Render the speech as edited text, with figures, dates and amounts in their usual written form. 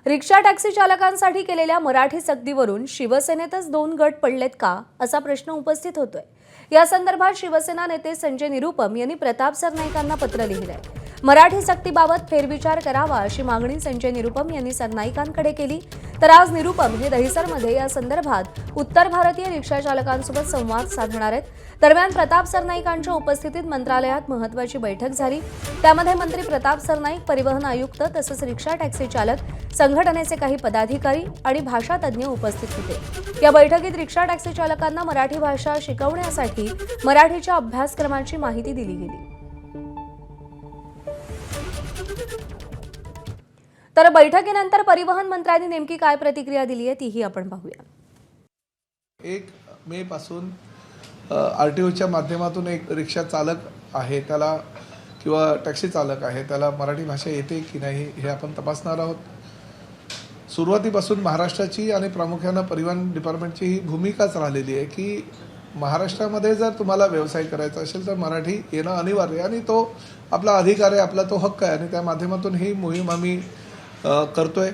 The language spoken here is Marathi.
रिक्षा टॅक्सी चालकांसाठी केलेल्या मराठी सक्तीवरून शिवसेनेतच दोन गट पडलेत का असा प्रश्न उपस्थित होतोय। या संदर्भात शिवसेना नेते संजय निरुपम यांनी प्रताप सरनाईकांना पत्र लिहिलंय। मराठी सक्तीबाबत फेरविचार करावा अशी मागणी संजय निरुपम यांनी सरनाईकांकडे केली। तर आज निरुपम हे दहिसरमध्ये या संदर्भात उत्तर भारतीय रिक्षा चालकांसोबत संवाद साधणार आहेत। दरम्यान प्रताप सरनाईकांच्या उपस्थितीत मंत्रालयात महत्त्वाची बैठक झाली। त्यामध्ये मंत्री प्रताप सरनाईक, परिवहन आयुक्त तसंच रिक्षा टॅक्सी चालक संघटनेचे काही पदाधिकारी आणि भाषा तज्ज्ञ उपस्थित होते। या बैठकीत रिक्षा टॅक्सी चालकांना मराठी भाषा शिकवण्यासाठी मराठीच्या अभ्यासक्रमाची माहिती दिली गेली। तर बैठकीनंतर परिवहन मंत्र्यांनी नेमकी काय प्रतिक्रिया दिली आहे तीही आपण पाहूया। 1 मे पासून आरटीओच्या माध्यमातून एक रिक्षा चालक आहे त्याला किंवा टॅक्सी चालक आहे त्याला मराठी भाषा येते की नाही हे आपण तपासणार आहोत। सुरुवातीपासून महाराष्ट्राची आणि प्रामुख्याने परिवहन डिपार्टमेंटची ही भूमिकाच राहिलेली आहे की महाराष्ट्रामध्ये जर तुम्हाला व्यवसाय करायचा असेल तर मराठी येणं अनिवार्य आहे आणि तो आपला अधिकार आहे, आपला तो हक्क आहे आणि त्या माध्यमातून ही मोहीम आम्ही करतोय।